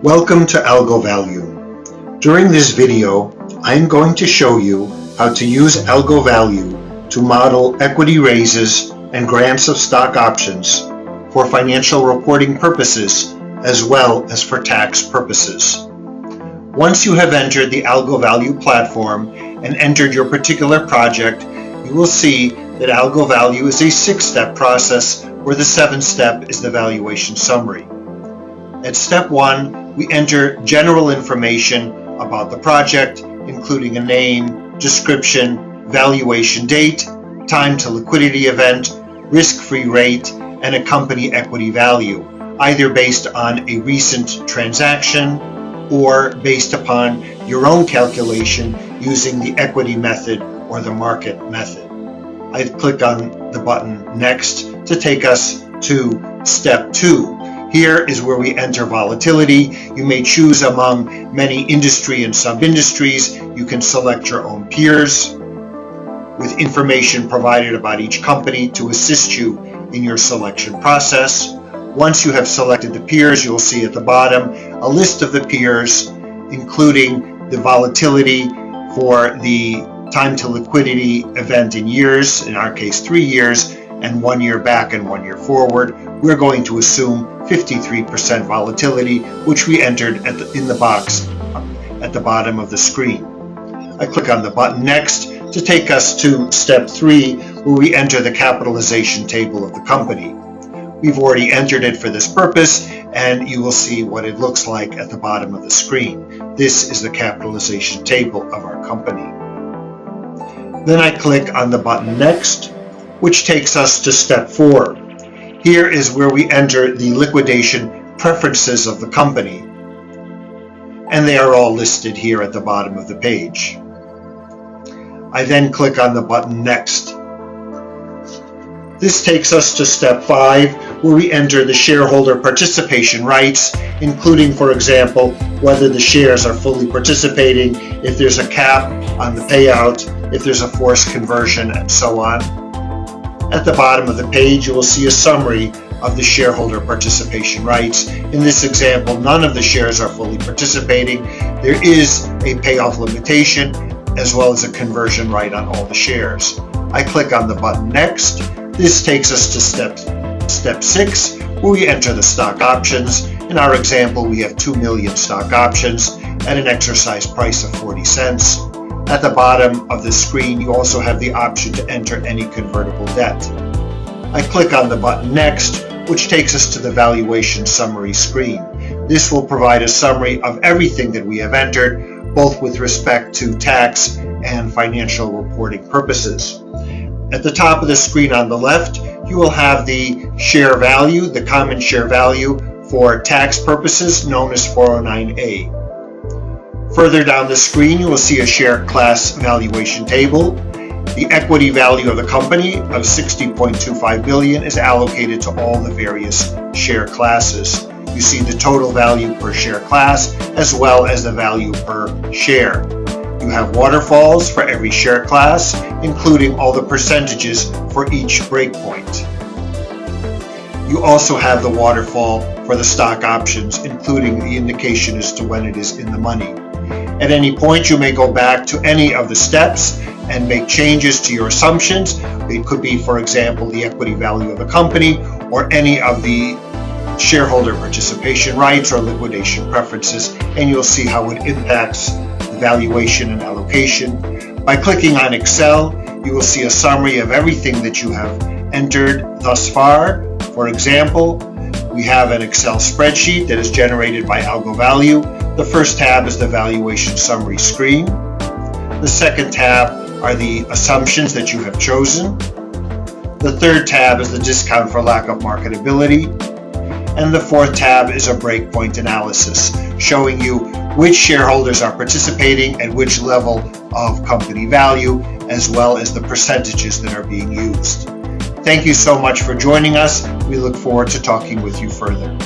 Welcome to AlgoValue. During this video, I'm going to show you how to use AlgoValue to model equity raises and grants of stock options for financial reporting purposes as well as for tax purposes. Once you have entered the AlgoValue platform and entered your particular project, you will see that AlgoValue is a 6-step process where the 7th step is the valuation summary. At step 1, we enter general information about the project, including a name, description, valuation date, time to liquidity event, risk-free rate, and a company equity value, either based on a recent transaction or based upon your own calculation using the equity method or the market method. I click on the button Next to take us to step 2. Here is where we enter volatility. You may choose among many industry and sub-industries. You can select your own peers with information provided about each company to assist you in your selection process. Once you have selected the peers, you'll see at the bottom a list of the peers, including the volatility for the time to liquidity event in years, in our case 3 years, and 1 year back and 1 year forward. We're going to assume 53% volatility, which we entered in the box at the bottom of the screen. I click on the button Next to take us to step 3, where we enter the capitalization table of the company. We've already entered it for this purpose, and you will see what it looks like at the bottom of the screen. This is the capitalization table of our company. Then I click on the button Next, which takes us to step 4. Here is where we enter the liquidation preferences of the company, and they are all listed here at the bottom of the page. I then click on the button Next. This takes us to step 5, where we enter the shareholder participation rights, including, for example, whether the shares are fully participating, if there's a cap on the payout, if there's a forced conversion, and so on. At the bottom of the page, you will see a summary of the shareholder participation rights. In this example, none of the shares are fully participating. There is a payoff limitation as well as a conversion right on all the shares. I click on the button Next. This takes us to step 6, where we enter the stock options. In our example, we have 2 million stock options at an exercise price of 40 cents. At the bottom of the screen, you also have the option to enter any convertible debt. I click on the button Next, which takes us to the valuation summary screen. This will provide a summary of everything that we have entered, both with respect to tax and financial reporting purposes. At the top of the screen on the left, you will have the share value, the common share value for tax purposes, known as 409A. Further down the screen, you will see a share class valuation table. The equity value of the company of $60.25 billion is allocated to all the various share classes. You see the total value per share class as well as the value per share. You have waterfalls for every share class, including all the percentages for each breakpoint. You also have the waterfall for the stock options, including the indication as to when it is in the money. At any point, you may go back to any of the steps and make changes to your assumptions. It could be, for example, the equity value of the company or any of the shareholder participation rights or liquidation preferences, and you'll see how it impacts the valuation and allocation. By clicking on Excel, you will see a summary of everything that you have entered thus far. For example, we have an Excel spreadsheet that is generated by AlgoValue. The first tab is the valuation summary screen. The second tab are the assumptions that you have chosen. The third tab is the discount for lack of marketability. And the fourth tab is a breakpoint analysis, showing you which shareholders are participating at which level of company value, as well as the percentages that are being used. Thank you so much for joining us. We look forward to talking with you further.